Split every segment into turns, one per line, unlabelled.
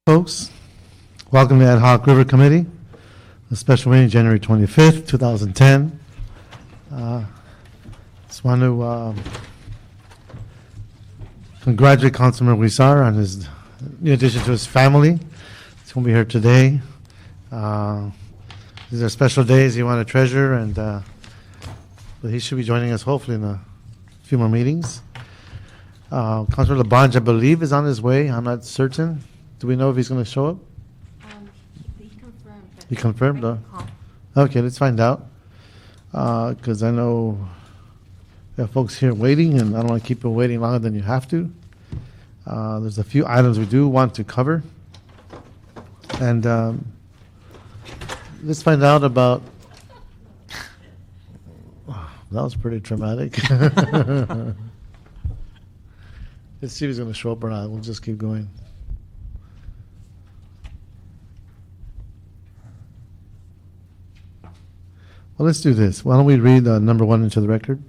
Folks, welcome to the Hoc River Committee, a special meeting January 25th, 2010. Just want to congratulate Councilman Huizar on his new addition to his family. He's going to be here today. These are special days you want to treasure, and but he should be joining us hopefully in a few more meetings. Councilor Labange, I believe, is on his way. I'm not certain. Do we know if he's going to show up?
He confirmed.
He confirmed? Okay, let's find out. Because I know there are folks here waiting, and I don't want to keep people waiting longer than you have to. There's a few items we do want to cover. And let's find out about... that was pretty traumatic. Let's see if he's going to show up or not. We'll just keep going. Well, let's do this. Why don't we read number one into the record?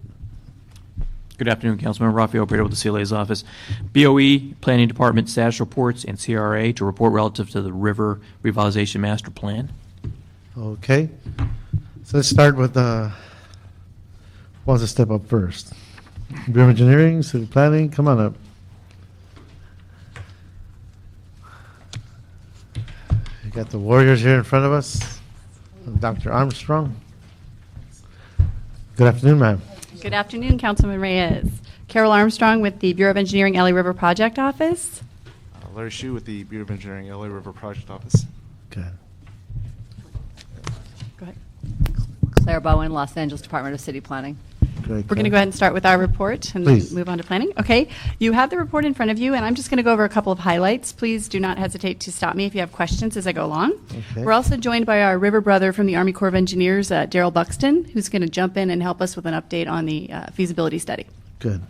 Good afternoon, Councilman. Rafael Prieto with the CLA's office. BOE, Planning Department status reports, and CRA to report relative to the River Revitalization Master Plan.
Okay. So let's start with who wants to step up first? Bureau of Engineering, City Planning, come on up. You got the warriors here in front of us. Dr. Armstrong. Good afternoon, ma'am.
Good afternoon, Councilman Reyes. Carol Armstrong with the Bureau of Engineering LA River Project Office.
Larry Hsu with the Bureau of Engineering LA River Project Office.
Okay.
Go ahead.
Claire Bowen, Los Angeles Department of City Planning.
Great.
We're going to go ahead and start with our report and
Please.
then move on to planning. Okay, you have the report in front of you, and I'm just going to go over a couple of highlights. Please do not hesitate to stop me if you have questions as I go along.
Okay.
We're also joined by our river brother from the Army Corps of Engineers, Daryl Buxton, who's going to jump in and help us with an update on the feasibility study.
Good.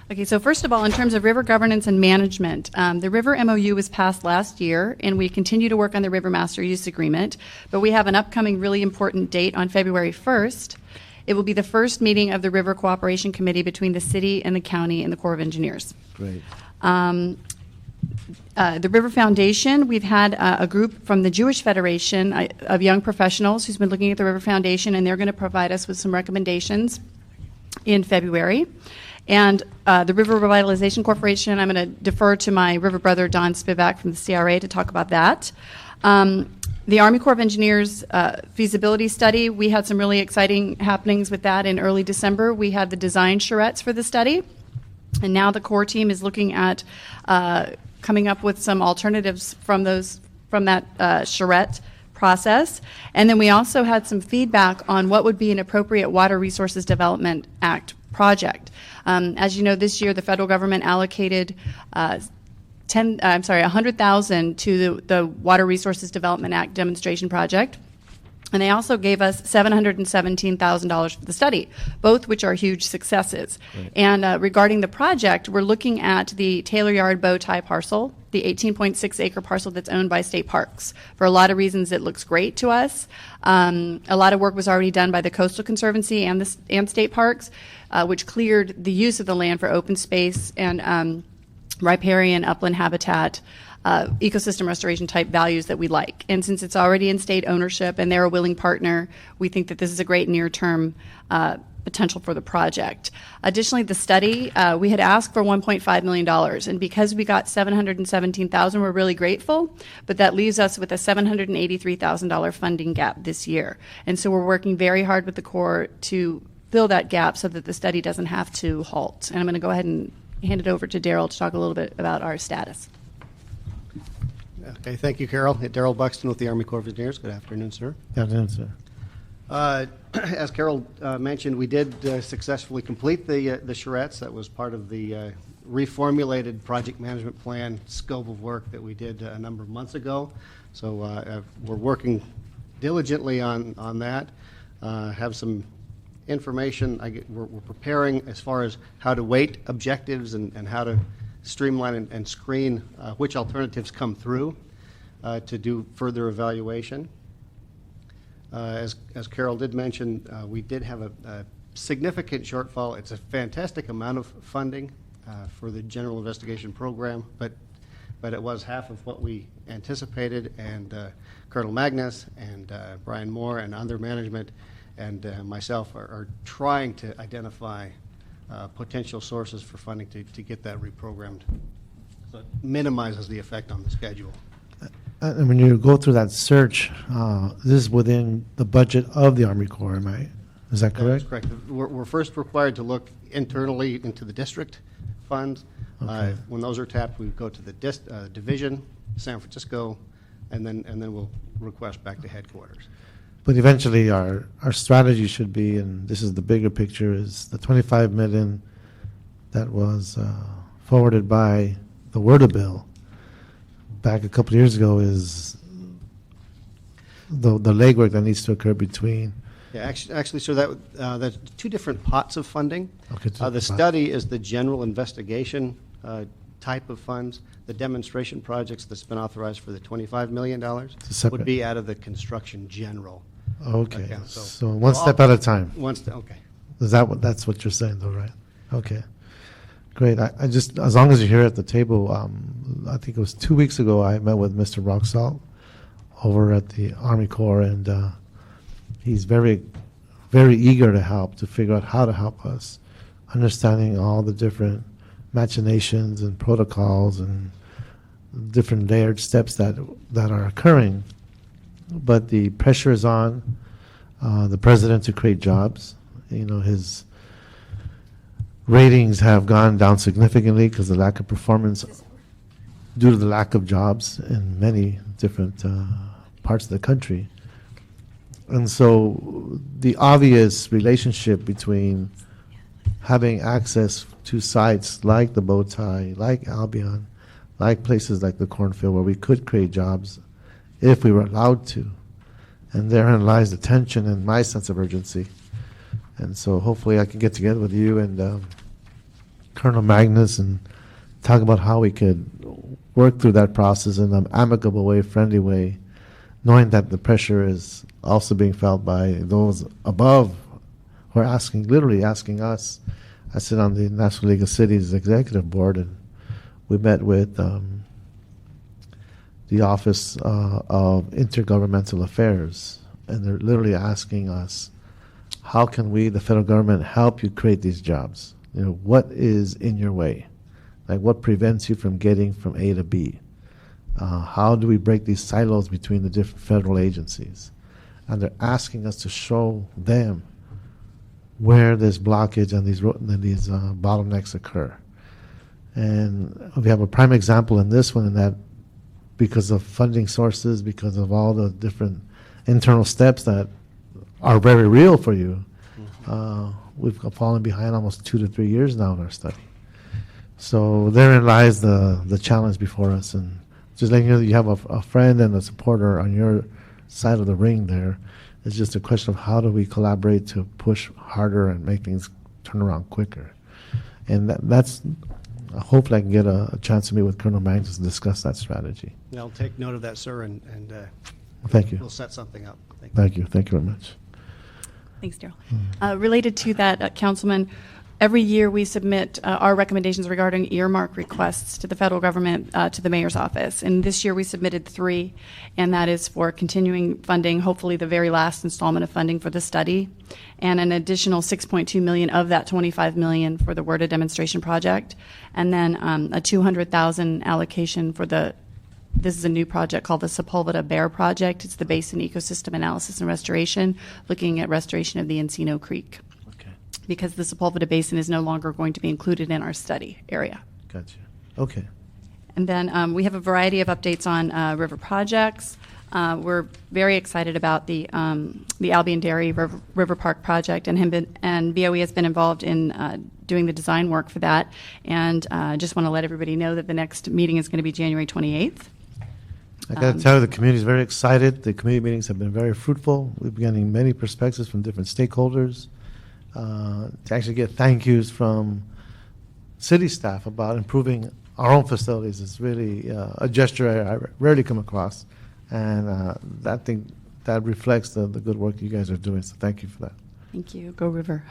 Okay, so first of all, in terms of river governance and management, the River MOU was passed last year, and we continue to work on the River Master Use Agreement, but we have an upcoming really important date on February 1st. It will be the first meeting of the River Cooperation Committee between the city and the county and the Corps of Engineers.
Great.
The River Foundation, we've had a group from the Jewish Federation of young professionals who's been looking at the River Foundation, and they're going to provide us with some recommendations in February. And the River Revitalization Corporation, I'm going to defer to my river brother, Don Spivak from the CRA, to talk about that. The Army Corps of Engineers feasibility study, we had some really exciting happenings with that in early December. We had the design charrettes for the study, and now the Corps team is looking at coming up with some alternatives from that charrette process. And then we also had some feedback on what would be an appropriate Water Resources Development Act project. As you know, this year the federal government allocated $100,000 to the Water Resources Development Act demonstration project. And they also gave us $717,000 for the study, both which are huge successes. Right. And regarding the project, we're looking at the Taylor Yard bow tie parcel, the 18.6 acre parcel that's owned by state parks. For a lot of reasons, it looks great to us. A lot of work was already done by the Coastal Conservancy and state parks, which cleared the use of the land for open space and riparian upland habitat, ecosystem restoration type values that we like. And since it's already in state ownership and they're a willing partner, we think that this is a great near-term potential for the project. Additionally, the study, we had asked for $1.5 million, and because we got $717,000, we're really grateful, but that leaves us with a $783,000 funding gap this year. And so we're working very hard with the Corps to fill that gap so that the study doesn't have to halt. And I'm going to go ahead and hand it over to Daryl to talk a little bit about our status.
Okay, thank you, Carol. Daryl Buxton with the Army Corps of Engineers. Good afternoon, sir.
Good afternoon, sir.
As Carol mentioned, we did successfully complete the charrettes. That was part of the reformulated project management plan scope of work that we did a number of months ago. So we're working diligently on that. Have some information we're preparing as far as how to weight objectives and how to streamline and screen which alternatives come through to do further evaluation. As Carol did mention, we did have a significant shortfall. It's a fantastic amount of funding for the general investigation program, but but it was half of what we anticipated, and Colonel Magnus and Brian Moore and other management and myself are trying to identify potential sources for funding to get that reprogrammed, so it minimizes the effect on the schedule.
And when you go through that search, this is within the budget of the Army Corps, is that
That is
correct?
correct. We're first required to look internally into the district funds.
Okay.
When those are tapped, we go to the division, San Francisco, and then we'll request back to headquarters.
But eventually, our strategy should be, and this is the bigger picture, is the 25 million that was forwarded by the Word of Bill back a couple of years ago is the legwork that needs to occur between.
Yeah, actually, so that's two different pots of funding.
Okay,
The study is the general investigation type of funds. The demonstration projects that's been authorized for the $25 million
separate.
would be out of the construction general.
Okay,
account.
so one step at a time.
Okay.
Is that's what you're saying, though, right? Okay, great. I just, as long as you're here at the table, I think it was 2 weeks ago, I met with Mr. Roxall over at the Army Corps, and he's very, very eager to help, to figure out how to help us, understanding all the different machinations and protocols and different layered steps that are occurring. But the pressure is on the president to create jobs. You know, his ratings have gone down significantly because of the lack of performance due to the lack of jobs in many different parts of the country. And so the obvious relationship between having access to sites like the Bowtie, like Albion, like places like the cornfield where we could create jobs if we were allowed to. And therein lies the tension and my sense of urgency. And so hopefully I can get together with you and Colonel Magnus and talk about how we could work through that process in an amicable way, friendly way, knowing that the pressure is also being felt by those above who are literally asking us. I sit on the National League of Cities Executive Board, and we met with the Office of Intergovernmental Affairs, and they're literally asking us, how can we, the federal government, help you create these jobs? You know, what is in your way? Like, what prevents you from getting from A to B? How do we break these silos between the different federal agencies? And they're asking us to show them where this blockage and these bottlenecks occur. And we have a prime example in this one, in that because of funding sources, because of all the different internal steps that are very real for you, we've fallen behind almost 2 to 3 years now in our study. So therein lies the challenge before us. And just letting you know that you have a friend and a supporter on your side of the ring there. It's just a question of how do we collaborate to push harder and make things turn around quicker. And that's hopefully I can get a chance to meet with Colonel Magnus and discuss that strategy.
I'll take note of that, sir, and
Thank you.
we'll set something up.
Thank you. Thank you very much.
Thanks, Daryl. Related to that, Councilman, every year we submit our recommendations regarding earmark requests to the federal government, to the mayor's office. And this year we submitted 3, and that is for continuing funding, hopefully the very last installment of funding for the study, and an additional $6.2 million of that $25 million for the WRDA demonstration project, and then a $200,000 allocation for this is a new project called the Sepulveda Bear Project. It's the Basin Ecosystem Analysis and Restoration, looking at restoration of the Encino Creek, because the Sepulveda Basin is no longer going to be included in our study area.
Gotcha. Okay.
And then we have a variety of updates on river projects. We're very excited about the Albion Dairy River Park project, and BOE has been involved in doing the design work for that. And just want to let everybody know that the next meeting is going to be January 28th.
I got to tell you, the community is very excited. The community meetings have been very fruitful. We've been getting many perspectives from different stakeholders. To actually get thank yous from city staff about improving our own facilities is really a gesture I rarely come across, and I think that reflects the good work you guys are doing, so thank you for that.
Thank you. Go River.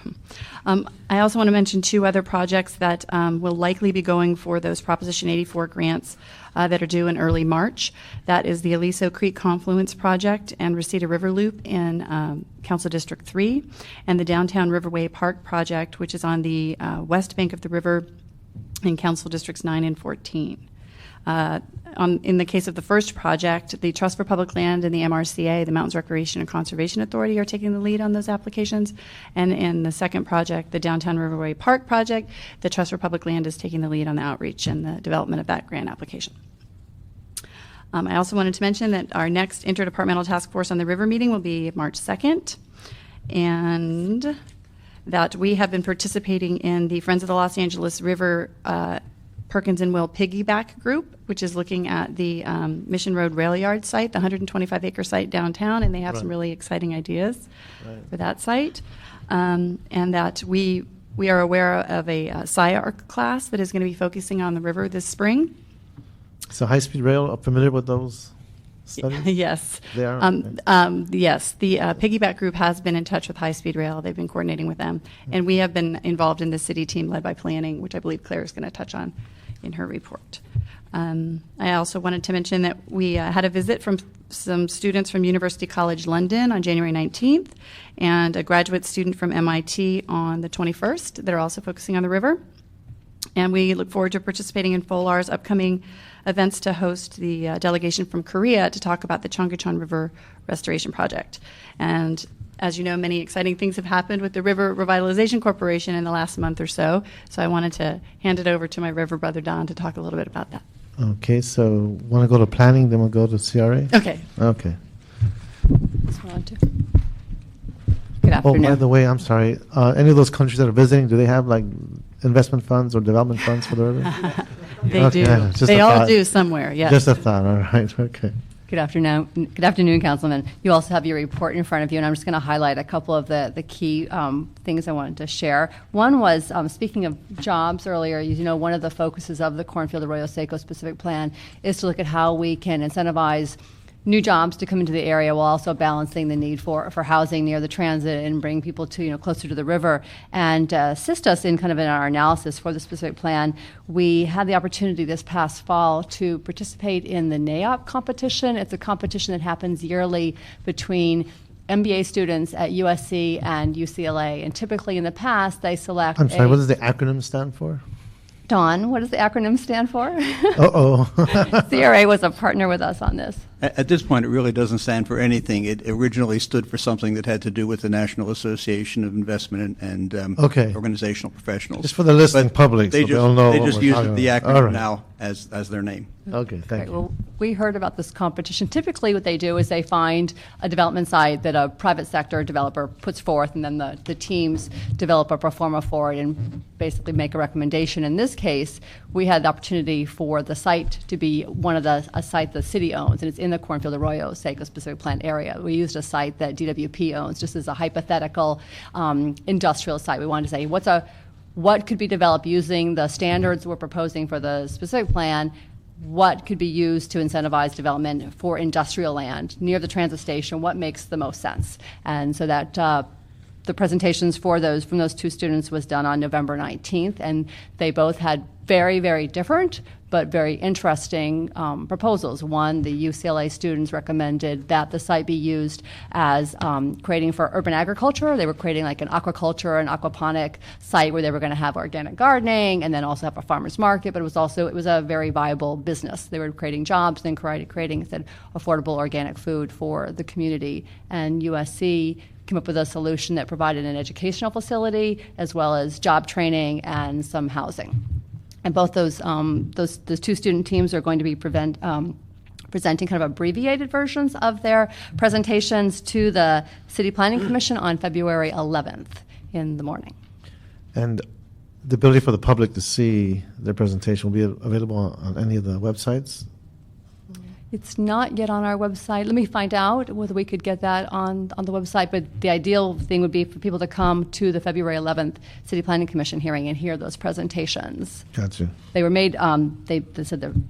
I also want to mention two other projects that will likely be going for those Proposition 84 grants that are due in early March. That is the Aliso Creek Confluence Project and Reseda River Loop in Council District 3, and the Downtown Riverway Park Project, which is on the west bank of the river in Council Districts 9 and 14. In the case of the first project, the Trust for Public Land and the MRCA, the Mountains Recreation and Conservation Authority, are taking the lead on those applications. And in the second project, the Downtown Riverway Park Project, the Trust for Public Land is taking the lead on the outreach and the development of that grant application. I also wanted to mention that our next interdepartmental task force on the river meeting will be March 2nd, and that we have been participating in the Friends of the Los Angeles River Perkins and Will Piggyback Group, which is looking at the Mission Road Rail Yard site, the 125-acre site downtown, and they have some really exciting ideas for that site. And that we are aware of a SciArc class that is going to be focusing on the river this spring.
So high-speed rail, are familiar with those studies?
Yes.
They are?
Yes. The Piggyback Group has been in touch with High Speed Rail. They've been coordinating with them. And we have been involved in the city team led by planning, which I believe Claire is going to touch on in her report. I also wanted to mention that we had a visit from some students from University College London on January 19th and a graduate student from MIT on the 21st that are also focusing on the river. And we look forward to participating in FOLAR's upcoming events to host the delegation from Korea to talk about the Cheonggyechon River Restoration Project. And as you know, many exciting things have happened with the River Revitalization Corporation in the last month or so. So I wanted to hand it over to my river brother, Don, to talk a little bit about that.
Okay, so want to go to planning, then we'll go to CRA?
Okay.
Okay.
Good
Oh,
afternoon.
by the way, I'm sorry. Any of those countries that are visiting, do they have like investment funds or development funds for the river?
They
Okay,
do.
just
They
a
all
thought.
do somewhere, yes.
Just a thought, all right, okay.
Good afternoon. Good afternoon, Councilman. You also have your report in front of you, and I'm just going to highlight a couple of the key things I wanted to share. One was, speaking of jobs earlier, you know, one of the focuses of the Cornfield Arroyo Seco specific plan is to look at how we can incentivize new jobs to come into the area while also balancing the need for housing near the transit and bring people to, you know, closer to the river. And assist us in our analysis for the specific plan, we had the opportunity this past fall to participate in the NAOP competition. It's a competition that happens yearly between MBA students at USC and UCLA. And typically in the past, they select
I'm sorry, what does the acronym stand for?
Don, what does the acronym stand for?
Uh-oh.
CRA was a partner with us on this.
At this point, it really doesn't stand for anything. It originally stood for something that had to do with the National Association of Investment and
Okay.
Organizational Professionals.
Just for the listening
But
public,
they
so
just,
they'll know
they
what
just
we're
use
talking
the
about.
acronym
All right.
now as their name.
Okay, thank
Right,
you.
well, we heard about this competition. Typically, what they do is they find a development site that a private sector developer puts forth, and then the teams develop a pro forma for it and basically make a recommendation. In this case, we had the opportunity for the site to be a site the city owns, and it's in the Cornfield Arroyo Seco specific plant area. We used a site that DWP owns, just as a hypothetical industrial site. We wanted to say, what could be developed using the standards we're proposing for the specific plan? What could be used to incentivize development for industrial land near the transit station? What makes the most sense? And so that the presentations from those two students was done on November 19th, and they both had very, very different but very interesting proposals. One, the UCLA students recommended that the site be used as creating for urban agriculture. They were creating like an aquaculture and aquaponic site where they were going to have organic gardening and then also have a farmer's market, but it was a very viable business. They were creating jobs and creating affordable organic food for the community. And USC came up with a solution that provided an educational facility as well as job training and some housing. And both those two student teams are going to be presenting kind of abbreviated versions of their presentations to the City Planning Commission on February 11th in the morning.
And the ability for the public to see their presentation will be available on any of the websites?
It's not yet on our website. Let me find out whether we could get that on the website. But the ideal thing would be for people to come to the February 11th City Planning Commission hearing and hear those presentations.
Gotcha.
They were made, they said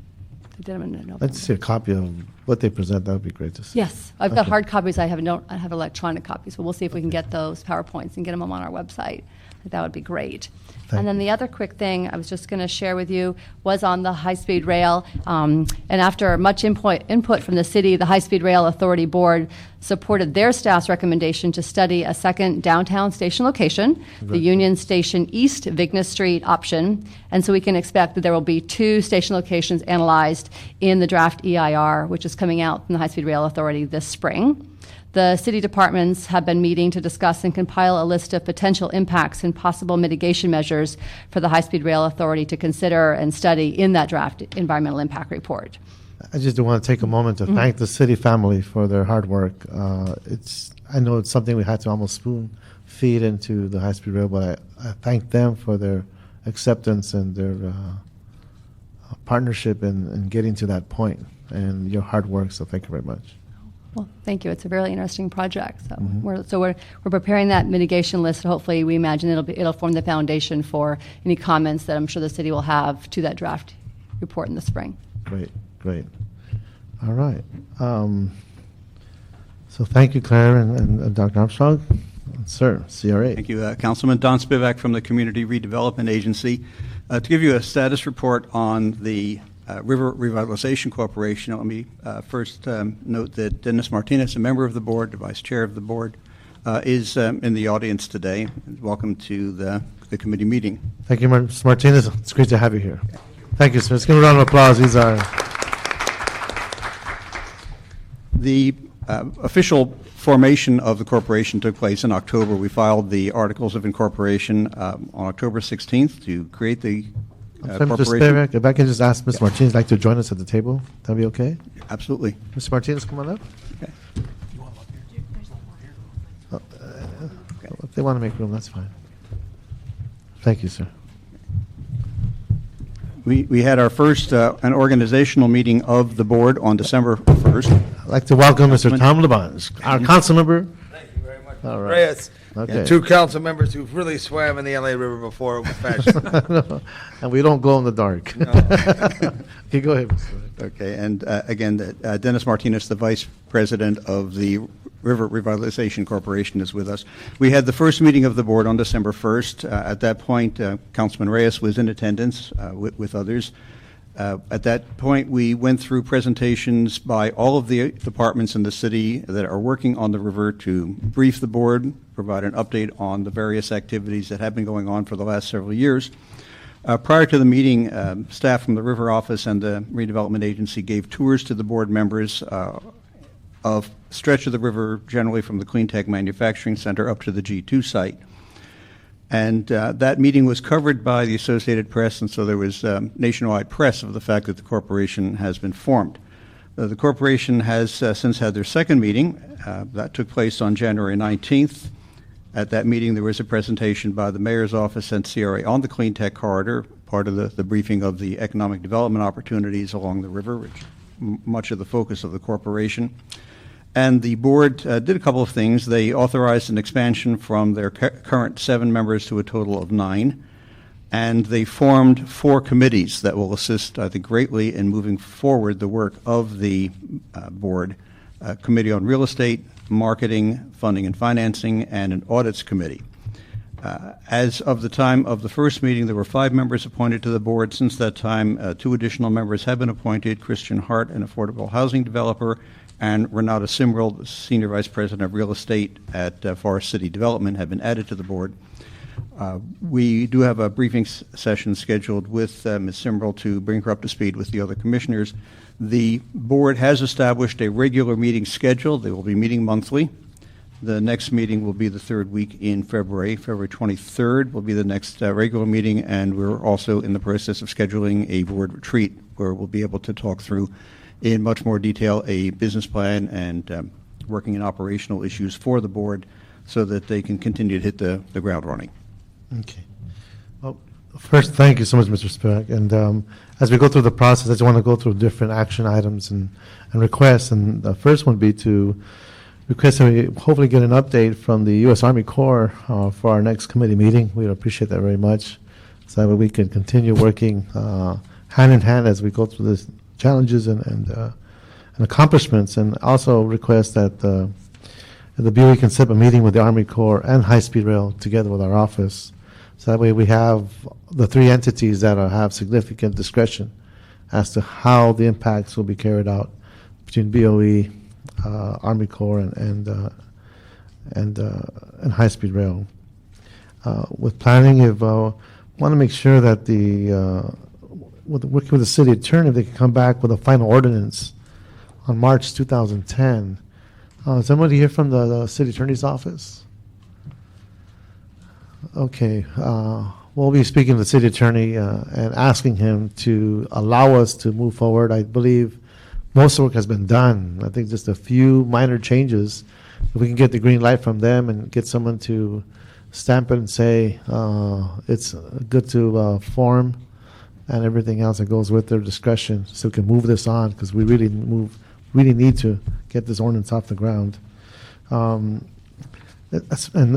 They did them in November.
Let's see a copy of what they present. That would be great to see.
Yes, I've got
Okay.
hard copies. I have electronic copies, but we'll see if we can get those PowerPoints and get them on our website. That would be great.
Thank
And then the other quick thing I was just going to share with you was on the high-speed rail. And after much input from the city, the High-Speed Rail Authority Board supported their staff's recommendation to study a second downtown station location, the Union Station East Vignes Street option. And so we can expect that there will be 2 station locations analyzed in the draft EIR, which is coming out from the High-Speed Rail Authority this spring. The city departments have been meeting to discuss and compile a list of potential impacts and possible mitigation measures for the High-Speed Rail Authority to consider and study in that draft environmental impact report.
I just do want to take a moment to thank the city family for their hard work. I know it's something we had to almost spoon feed into the high-speed rail, but I thank them for their acceptance and their partnership in getting to that point and your hard work. So thank you very much.
Well, thank you. It's a really interesting project. So we're preparing that mitigation list. Hopefully, we imagine it'll form the foundation for any comments that I'm sure the city will have to that draft report in the spring.
Great. All right. So thank you, Claire and Dr. Armstrong. Sir, CRA.
Thank you, Councilman Don Spivak from the Community Redevelopment Agency. To give you a status report on the River Revitalization Corporation, let me first note that Dennis Martinez, a member of the board, the vice chair of the board, is in the audience today. Welcome to the committee meeting.
Thank you, Mr. Martinez. It's great to have you here. Thank you, sir. Let's give a round of applause. These are
the official formation of the corporation took place in October. We filed the Articles of Incorporation on October 16th to create the
Mr.
corporation.
Spivak, if I can just ask Mr. Martinez like to join us at the table, that'd be okay?
Absolutely.
Mr. Martinez, come on up.
Okay.
If they want to make room, that's fine. Thank you, sir.
We had our first an organizational meeting of the board on December 1st.
I'd like to welcome Mr. Tom Labange, our council member.
Thank you very much.
All right.
Reyes,
Okay.
and 2 council members who've really swam in the LA River before with passion.
And we don't glow in the dark.
No.
Okay, go ahead, Mr.
Okay, and again, Dennis Martinez, the vice president of the River Revitalization Corporation, is with us. We had the first meeting of the board on December 1st. At that point, Councilman Reyes was in attendance with others. At that point, we went through presentations by all of the departments in the city that are working on the river to brief the board, provide an update on the various activities that have been going on for the last several years. Prior to the meeting, staff from the River Office and the Redevelopment Agency gave tours to the board members of stretch of the river, generally from the Clean Tech Manufacturing Center up to the G2 site. And that meeting was covered by the Associated Press, and so there was nationwide press of the fact that the corporation has been formed. The corporation has since had their second meeting. That took place on January 19th. At that meeting, there was a presentation by the Mayor's Office and CRA on the Clean Tech Corridor, part of the briefing of the economic development opportunities along the river, which much of the focus of the corporation. And the board did a couple of things. They authorized an expansion from their current 7 members to a total of 9. And they formed 4 committees that will assist, I think, greatly in moving forward the work of the board. A committee on real estate, marketing, funding and financing, and an audits committee. As of the time of the first meeting, there were 5 members appointed to the board. Since that time, 2 additional members have been appointed: Christian Hart, an affordable housing developer, and Renata Simrel, the Senior Vice President of Real Estate at Forest City Development, have been added to the board. We do have a briefing session scheduled with Ms. Simrel to bring her up to speed with the other commissioners. The board has established a regular meeting schedule. They will be meeting monthly. The next meeting will be the 3rd week in February. February 23rd will be the next regular meeting, and we're also in the process of scheduling a board retreat where we'll be able to talk through in much more detail a business plan and working and operational issues for the board so that they can continue to hit the ground running.
Okay. Well, first, thank you so much, Mr. Spivak. And as we go through the process, I just want to go through different action items and requests. And the first one would be to request that we hopefully get an update from the U.S. Army Corps for our next committee meeting. We would appreciate that very much, so that we can continue working hand in hand as we go through challenges and accomplishments, and also request that the BOE can set up a meeting with the Army Corps and High Speed Rail together with our office. So that way we have the three entities that have significant discretion as to how the impacts will be carried out between BOE, Army Corps, and High Speed Rail. With planning, if want to make sure that working with the city attorney, if they can come back with a final ordinance on March 2010. Is somebody here from the city attorney's office? Okay, we'll be speaking to the city attorney and asking him to allow us to move forward. I believe most of the work has been done. I think just a few minor changes. If we can get the green light from them and get someone to stamp it and say it's good to form and everything else that goes with their discretion, so we can move this on, because we really need to get this ordinance off the ground. And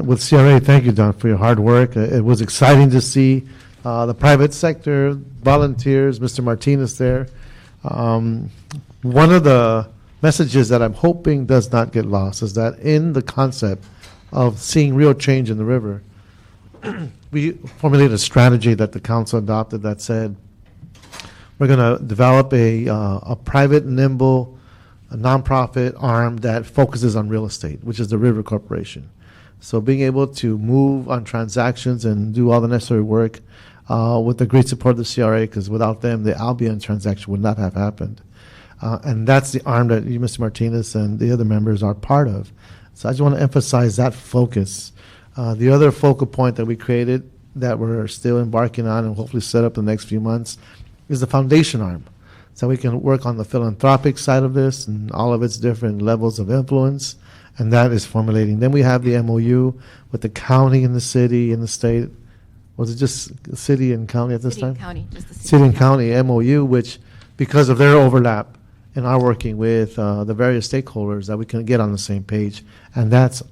with CRA, thank you, Don, for your hard work. It was exciting to see the private sector, volunteers, Mr. Martinez there. One of the messages that I'm hoping does not get lost is that in the concept of seeing real change in the river, we formulated a strategy that the council adopted that said we're going to develop a private, nimble, a nonprofit arm that focuses on real estate, which is the River Corporation. So being able to move on transactions and do all the necessary work with the great support of the CRA, because without them, the Albion transaction would not have happened. And that's the arm that you, Mr. Martinez, and the other members are part of. So I just want to emphasize that focus. The other focal point that we created that we're still embarking on and hopefully set up in the next few months is the foundation arm. So we can work on the philanthropic side of this and all of its different levels of influence, and that is formulating. Then we have the MOU with the county and the city and the state. Was it just city and county at this time?
County, just the
City and county MOU, which, because of their overlap in our working with the various stakeholders, that we can get on the same page, and that's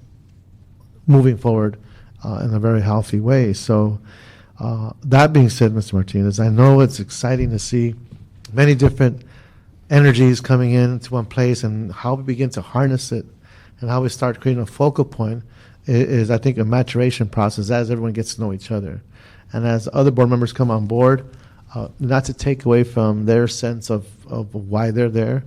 moving forward in a very healthy way. So that being said, Mr. Martinez, I know it's exciting to see many different energies coming into one place, and how we begin to harness it and how we start creating a focal point is, I think, a maturation process as everyone gets to know each other. And as other board members come on board, not to take away from their sense of why they're there,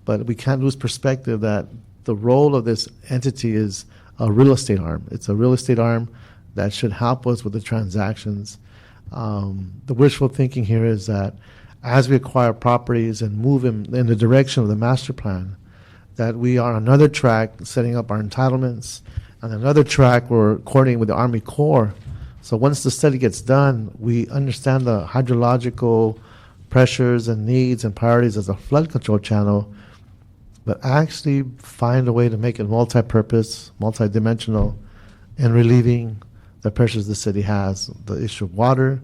but we can't lose perspective that the role of this entity is a real estate arm. It's a real estate arm that should help us with the transactions. The wishful thinking here is that as we acquire properties and move in the direction of the master plan, that we are on another track setting up our entitlements, and another track we're coordinating with the Army Corps. So once the study gets done, we understand the hydrological pressures and needs and priorities as a flood control channel, but actually find a way to make it multi-purpose, multi-dimensional, and relieving the pressures the city has, the issue of water,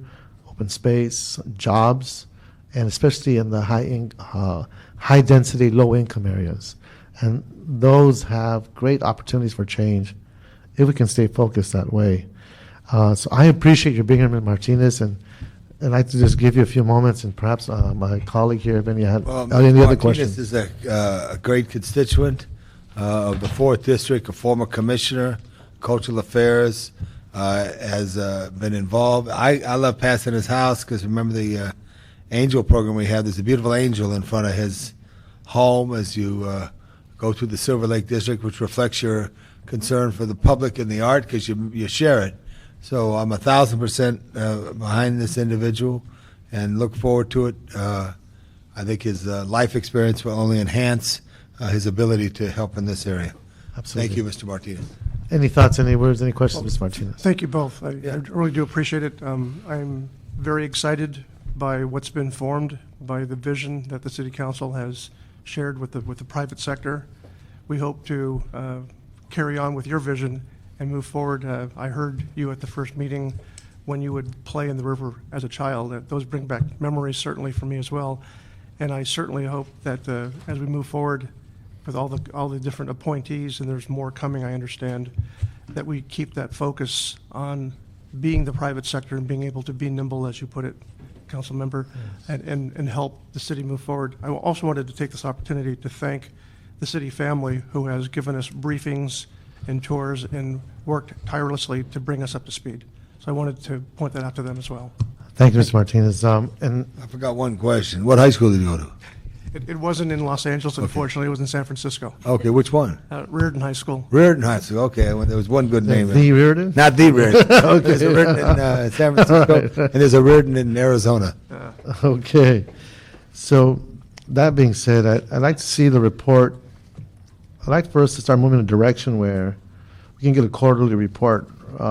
open space, jobs, and especially in the high density, low income areas. And those have great opportunities for change if we can stay focused that way. So I appreciate your being here, Ms. Martinez, and I'd like to just give you a few moments, and perhaps my colleague here, if any other questions.
Martinez is a great constituent of the 4th District, a former commissioner, cultural affairs, has been involved. I love passing his house because remember the angel program we have. There's a beautiful angel in front of his home as you go through the Silver Lake District, which reflects your concern for the public and the art because you share it. So I'm 1,000% behind this individual and look forward to it. I think his life experience will only enhance his ability to help in this area.
Absolutely.
Thank you, Mr. Martinez.
Any thoughts, any words, any questions, Mr. Martinez?
Thank you both. I really do appreciate it. I'm very excited by what's been formed, by the vision that the City Council has shared with the private sector. We hope to carry on with your vision and move forward. I heard you at the first meeting when you would play in the river as a child. Those bring back memories, certainly for me as well. And I certainly hope that as we move forward with all the different appointees, and there's more coming, I understand, that we keep that focus on being the private sector and being able to be nimble, as you put it, council member, and help the city move forward. I also wanted to take this opportunity to thank the city family who has given us briefings and tours and worked tirelessly to bring us up to speed. So I wanted to point that out to them as well.
Thank you, Mr. Martinez. And
I forgot one question. What high school did you go to?
It wasn't in Los Angeles, unfortunately. It was in San Francisco.
Okay, which one?
Reardon High School.
Reardon High School. Okay, well, there was one good name.
the Reardon?
Not the Reardon. Okay. There's a Reardon in San Francisco, and there's a Reardon in Arizona.
Okay. So that being said, I'd like to see the report. I'd like for us to start moving in a direction where we can get a quarterly report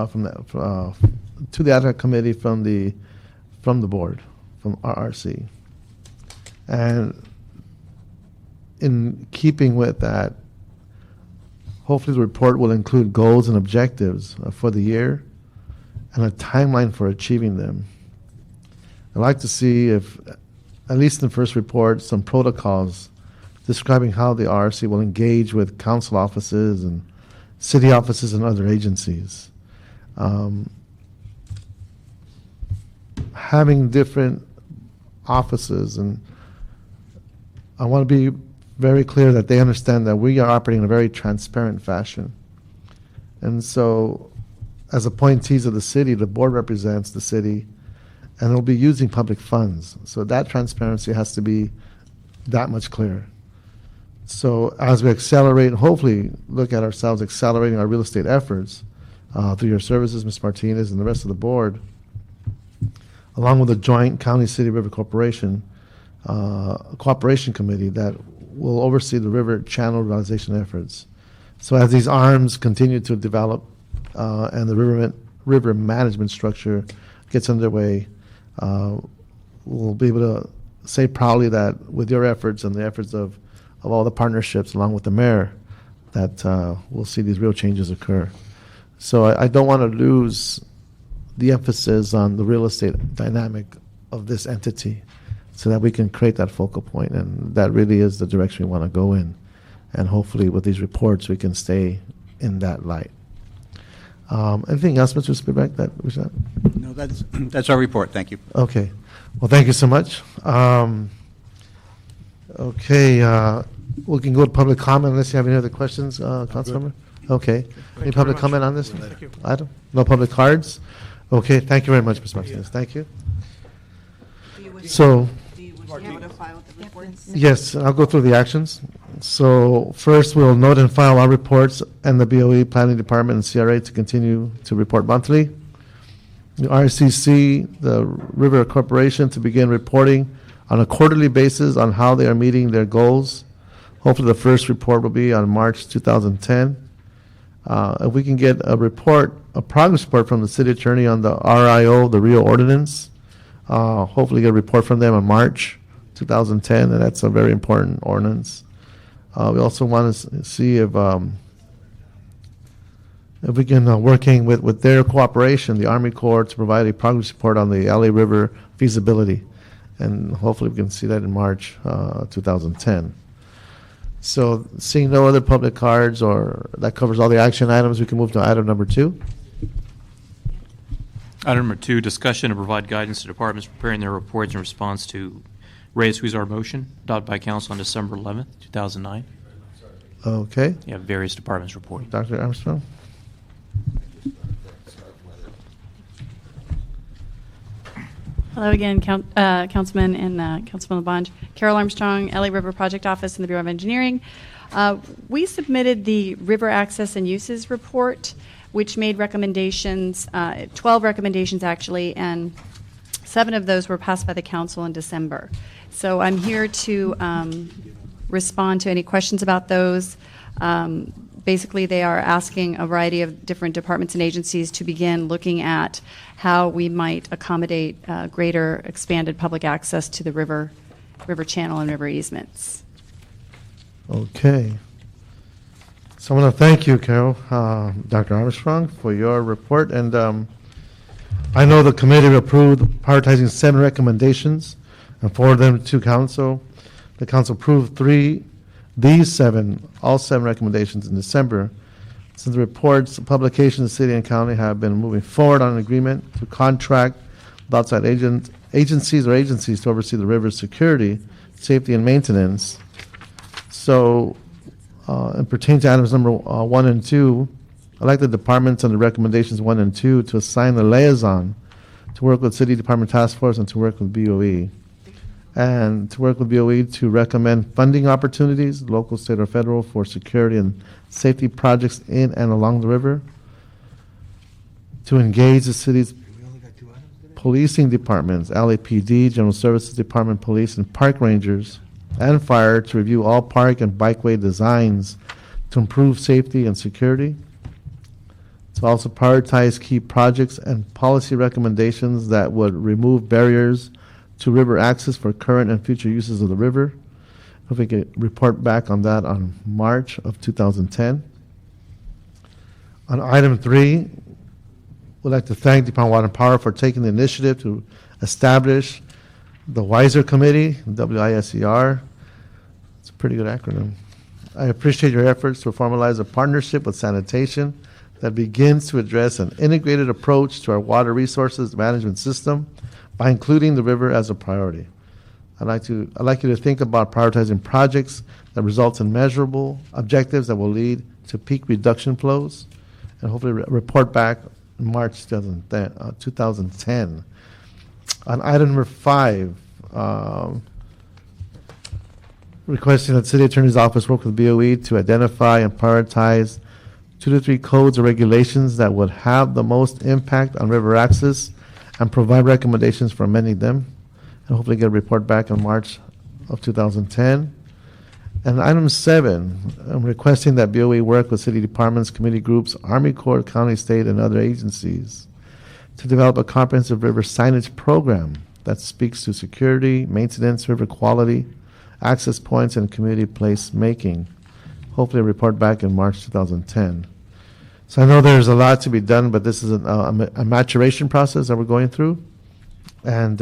from that to the ad hoc committee from the board, from RRC. And in keeping with that, hopefully the report will include goals and objectives for the year and a timeline for achieving them. I'd like to see if, at least in the first report, some protocols describing how the RRC will engage with council offices and city offices and other agencies. Having different offices, and I want to be very clear that they understand that we are operating in a very transparent fashion. And so, as appointees of the city, the board represents the city, and it'll be using public funds. So that transparency has to be that much clearer. So as we accelerate, hopefully look at ourselves accelerating our real estate efforts through your services, Ms. Martinez, and the rest of the board, along with the joint County City River Corporation Cooperation Committee that will oversee the river channel revitalization efforts. So as these arms continue to develop and the river management structure gets underway, we'll be able to say proudly that with your efforts and the efforts of all the partnerships along with the mayor, that we'll see these real changes occur. So I don't want to lose the emphasis on the real estate dynamic of this entity so that we can create that focal point, and that really is the direction we want to go in. And hopefully with these reports we can stay in that light. Anything else, Mr. Spivak, that was that?
No, that's our report. Thank you.
Okay. Well, thank you so much. Okay, we can go to public comment unless you have any other questions, Councilmember? Okay. Any
you
public
very
comment
much.
on this
Thank you.
item? No public cards? Okay, thank you very much, Ms. Martinez. Thank you. So, yes, I'll go through the actions. So first, we'll note and file our reports and the BOE Planning Department and CRA to continue to report monthly. The RCC, the River Corporation, to begin reporting on a quarterly basis on how they are meeting their goals. Hopefully the first report will be on March 2010. If we can get a report, a progress report from the city attorney on the RIO, the Rio Ordinance, hopefully get a report from them on March 2010, and that's a very important ordinance. We also want to see if we can, working with their cooperation, the Army Corps, to provide a progress report on the LA River feasibility. And hopefully we can see that in March 2010. So seeing no other public cards, or that covers all the action items, we can move to item number 2.
Item number 2, discussion to provide guidance to departments preparing their reports in response to Reyes Huizar motion adopted by council on December 11th, 2009.
Okay.
You have various departments reporting.
Dr. Armstrong?
Hello again, Councilman and Councilman LaBonge. Carol Armstrong, LA River Project Office in the Bureau of Engineering. We submitted the River Access and Uses Report, which made recommendations, 12 recommendations actually, and 7 of those were passed by the council in December. So I'm here to respond to any questions about those. Basically, they are asking a variety of different departments and agencies to begin looking at how we might accommodate greater expanded public access to the river channel and river easements.
Okay. So I want to thank you, Carol, Dr. Armstrong, for your report. And I know the committee approved prioritizing 7 recommendations and forwarded them to council. The council approved all 7 recommendations in December. Since the report's publication, the city and county have been moving forward on an agreement to contract with outside agencies to oversee the river's security, safety, and maintenance. So, and pertain to items number 1 and 2, I'd like the departments under recommendations 1 and 2 to assign a liaison to work with City Department Task Force and to work with BOE. And to work with BOE to recommend funding opportunities, local, state, or federal, for security and safety projects in and along the river. To engage the city's policing departments, LAPD, General Services Department, police, and park rangers, and fire to review all park and bikeway designs to improve safety and security. To also prioritize key projects and policy recommendations that would remove barriers to river access for current and future uses of the river. If we could report back on that on March of 2010. On item 3, we'd like to thank Department of Water and Power for taking the initiative to establish the WISER Committee, WISER. It's a pretty good acronym. I appreciate your efforts to formalize a partnership with sanitation that begins to address an integrated approach to our water resources management system by including the river as a priority. I'd like you to think about prioritizing projects that result in measurable objectives that will lead to peak reduction flows, and hopefully report back in March 2010. On item number 5, requesting that City Attorney's Office work with BOE to identify and prioritize 2 to 3 codes or regulations that would have the most impact on river access and provide recommendations for amending them, and hopefully get a report back in March of 2010. And item 7, I'm requesting that BOE work with city departments, committee groups, Army Corps, county, state, and other agencies to develop a comprehensive river signage program that speaks to security, maintenance, river quality, access points, and community place making. Hopefully a report back in March 2010. So I know there's a lot to be done, but this is a maturation process that we're going through. And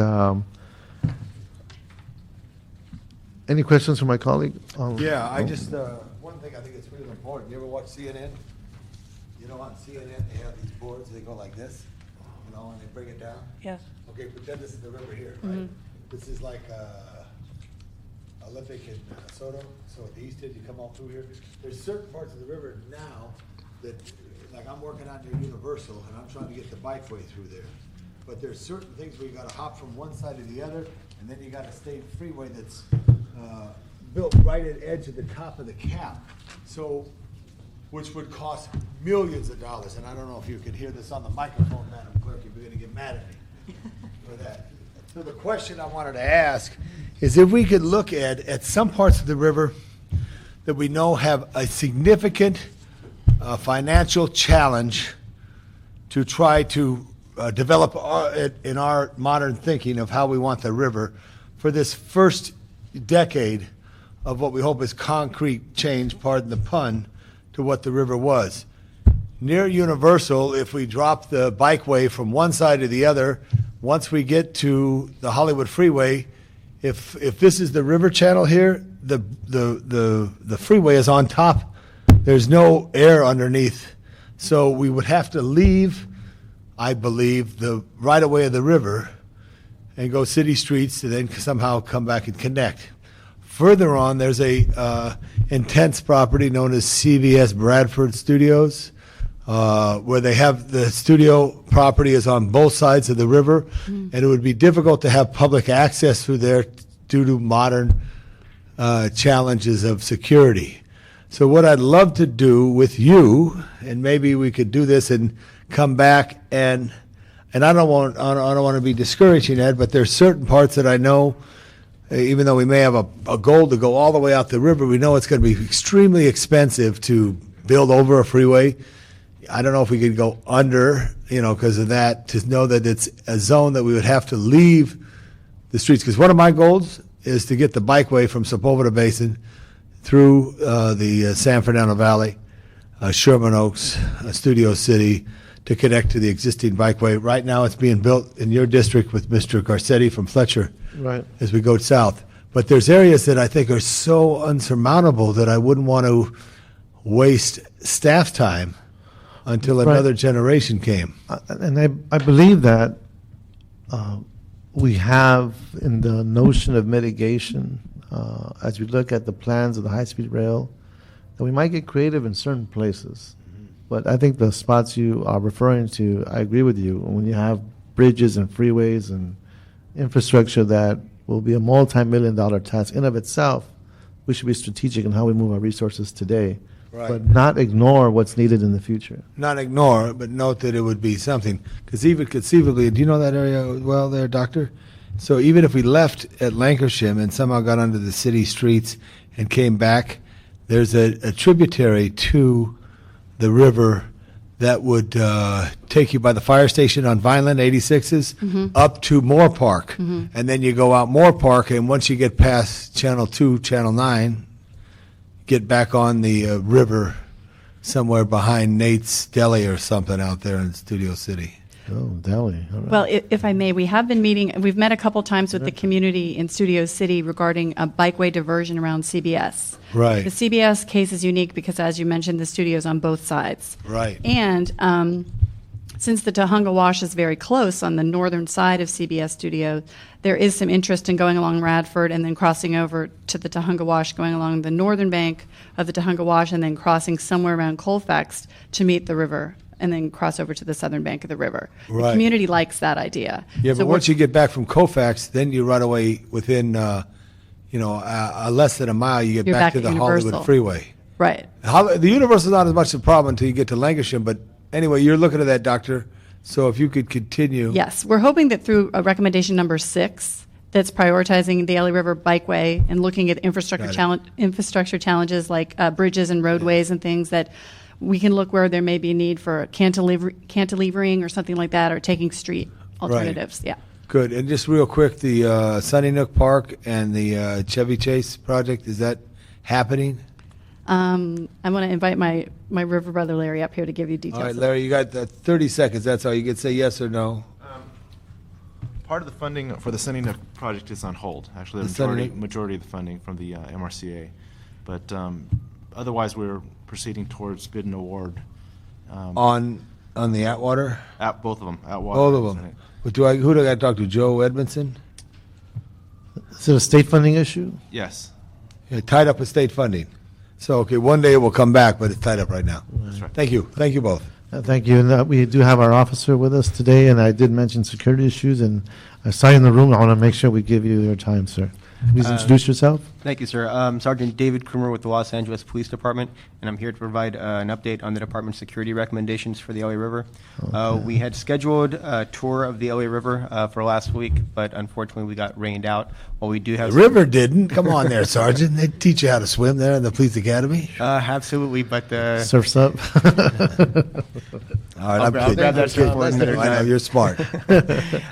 any questions from my colleague?
Yeah, I just, one thing I think it's really important, you ever watch CNN? You know, on CNN, they have these boards, they go like this, you know, and they bring it down?
Yes.
Okay, pretend this is the river here, right? This is like Olympic in Soto, so at the east end, you come all through here. There's certain parts of the river now that, like I'm working on your Universal, and I'm trying to get the bikeway through there. But there's certain things where you gotta hop from one side to the other, and then you got a state freeway that's built right at edge of the top of the cap. So, which would cost millions of dollars, and I don't know if you could hear this on the microphone, Madam Clerk, if you're gonna get mad at me for that. So the question I wanted to ask is if we could look at some parts of the river that we know have a significant financial challenge to try to develop in our modern thinking of how we want the river for this first decade of what we hope is concrete change, pardon the pun, to what the river was. Near Universal, if we drop the bikeway from one side to the other, once we get to the Hollywood Freeway, if this is the river channel here, the freeway is on top. There's no air underneath. So we would have to leave, I believe, the right-of-way of the river and go city streets to then somehow come back and connect. Further on, there's a intense property known as CVS Bradford Studios, where they have the studio property is on both sides of the river, and it would be difficult to have public access through there due to modern challenges of security. So what I'd love to do with you, and maybe we could do this and come back, and I don't want to be discouraging, Ed, but there's certain parts that I know, even though we may have a goal to go all the way out the river, we know it's going to be extremely expensive to build over a freeway. I don't know if we could go under, because of that, to know that it's a zone that we would have to leave the streets. Because one of my goals is to get the bikeway from Sepulveda Basin through the San Fernando Valley, Sherman Oaks, Studio City, to connect to the existing bikeway. Right now it's being built in your district with Mr. Garcetti from Fletcher,
Right.
as we go south. But there's areas that I think are so unsurmountable that I wouldn't want to waste staff time until
Right.
another generation came.
And I believe that we have in the notion of mitigation, as we look at the plans of the high-speed rail, that we might get creative in certain places. But I think the spots you are referring to, I agree with you. When you have bridges and freeways and infrastructure that will be a multi-million-dollar task in of itself, we should be strategic in how we move our resources today,
Right.
but not ignore what's needed in the future.
Not ignore, but note that it would be something. Because even conceivably, do you know that area well there, Doctor? So even if we left at Lancashire and somehow got onto the city streets and came back, there's a tributary to the river that would take you by the fire station on Vineland, 86s, up to Moore Park. And then you go out Moore Park, and once you get past Channel 2, Channel 9, get back on the river somewhere behind Nate's Deli or something out there in Studio City.
Oh, Delhi. All right.
Well, if I may, we've met a couple times with the community in Studio City regarding a bikeway diversion around CBS.
Right.
The CBS case is unique because, as you mentioned, the studio's on both sides.
Right.
And since the Tahunga Wash is very close on the northern side of CBS Studio, there is some interest in going along Radford and then crossing over to the Tahunga Wash, going along the northern bank of the Tahunga Wash and then crossing somewhere around Colfax to meet the river and then cross over to the southern bank of the river.
Right.
The community likes that idea.
Yeah,
So
but once you get back from Colfax, then you run away within, less than a mile, you get
You're
back
back
to
at
the
Universal.
Hollywood Freeway.
Right.
The Universal's not as much a problem until you get to Lancashire, but anyway, you're looking at that, Doctor. So if you could continue.
Yes, we're hoping that through recommendation number 6, that's prioritizing the Ellie River Bikeway and looking at infrastructure challenges like bridges and roadways and things, that we can look where there may be a need for cantilevering or something like that, or taking street alternatives. Yeah.
Good. And just real quick, the Sunny Nook Park and the Chevy Chase project, is that happening?
I'm going to invite my river brother Larry up here to give you details.
All right, Larry, you got 30 seconds. That's all. You can say yes or no.
Part of the funding for the Sunny Nook project is on hold. Actually,
The Sunny
the
Nook-
majority of the funding from the MRCA. But otherwise, we're proceeding towards bid and award.
On the Atwater?
At both of them, Atwater.
Both of
and
them.
Sunny.
But who do I got to talk to? Joe Edmondson?
Is it a state funding issue?
Yes,
Yeah, tied up with state funding. So, okay, one day it will come back, but it's tied up right now.
that's right.
Thank you. Thank you both.
Thank you. And we do have our officer with us today, and I did mention security issues, and I saw you in the room. I want to make sure we give you your time, sir. Please introduce yourself.
Thank you, sir. Sergeant David Krumer with the Los Angeles Police Department, and I'm here to provide an update on the department's security recommendations for the LA River. We had scheduled a tour of the LA River for last week, but unfortunately we got rained out. While we do have
The river didn't. Come on there, Sergeant. They teach you how to swim there in the police academy.
absolutely, but
Surfs up.
All right,
I'll grab that surfboard in a minute.
I know, you're smart.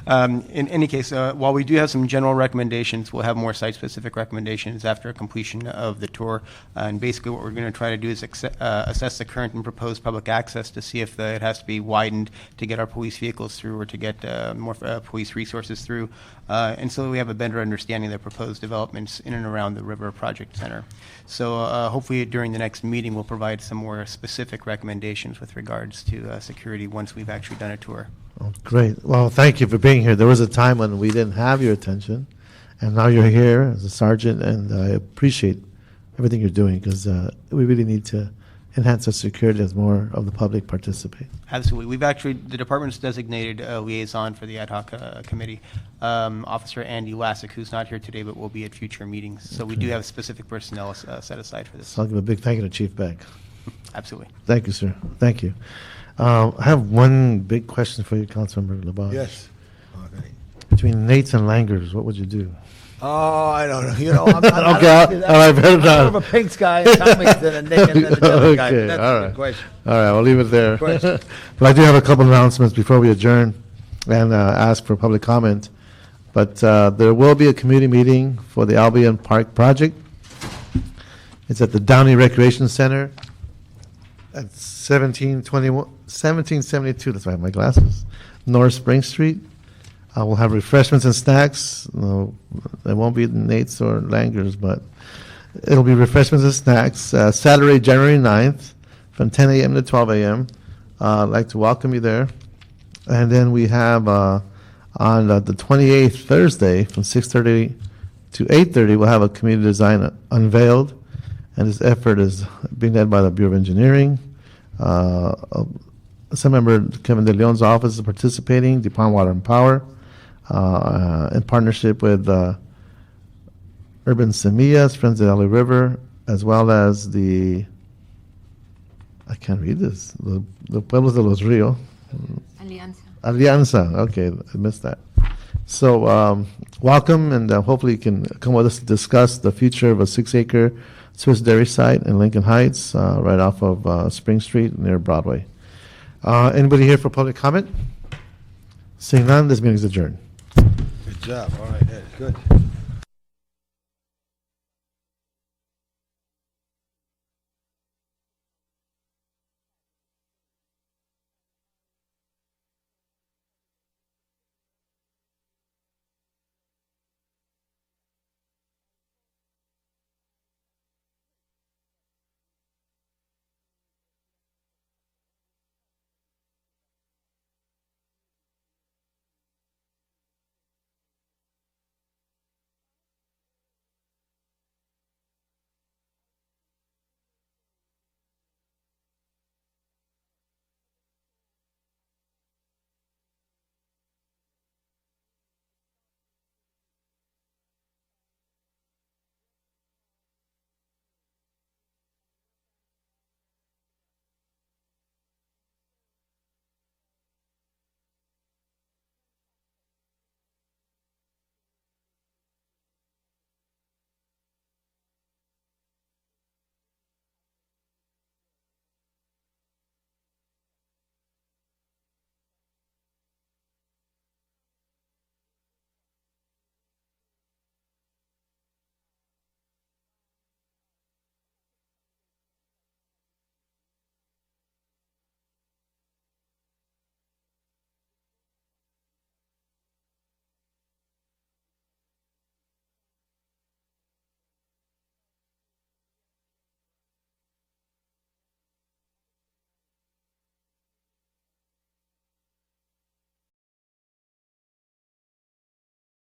In any case, while we do have some general recommendations, we'll have more site-specific recommendations after completion of the tour. And basically what we're going to try to do is assess the current and proposed public access to see if it has to be widened to get our police vehicles through or to get more police resources through. And so we have a better understanding of the proposed developments in and around the River Project Center. So hopefully during the next meeting we'll provide some more specific recommendations with regards to security once we've actually done a tour.
Oh, great. Well, thank you for being here. There was a time when we didn't have your attention, and now you're here as a sergeant, and I appreciate everything you're doing because we really need to enhance our security as more of the public participate.
Absolutely. The department's designated a liaison for the ad hoc committee, Officer Andy Lassick, who's not here today but will be at future meetings. So we do have specific personnel set aside for this.
So I'll give a big thank you to Chief Beck.
Absolutely.
Thank you, sir. Thank you. I have one big question for you, Councilmember LaBage.
Yes. Okay.
Between Nate's and Langer's, what would you do?
Oh, I don't know. You know, I'm not.
Okay, all right, better
I'm more
not.
of a Pinks guy, and Tommy's than a Nick and then another guy.
Okay,
That's
all
a good
right.
question.
All right, we'll leave it there.
Question.
But I do have a couple announcements before we adjourn and ask for public comment. But there will be a community meeting for the Albion Park project. It's at the Downey Recreation Center at 1772, that's why I have my glasses, North Spring Street. We'll have refreshments and snacks. No, it won't be Nate's or Langer's, but it'll be refreshments and snacks. Saturday, January 9th, from 10 a.m. to 12 a.m. I'd like to welcome you there. And then we have On the 28th, Thursday, from 6:30 to 8:30, we'll have a community design unveiled, and this effort is being led by the Bureau of Engineering. Assemblymember Kevin De Leon's office is participating, Department of Water and Power, in partnership with Urban Semillas, Friends of the Hoc River, as well as I can't read this, the Pueblos de los Ríos. Alianza, okay, I missed that. So welcome, and hopefully you can come with us to discuss the future of a 6-acre Swiss dairy site in Lincoln Heights, right off of Spring Street near Broadway. Anybody here for public comment? Seeing none, this meeting is adjourned.
Good job. All right, Ed. Good.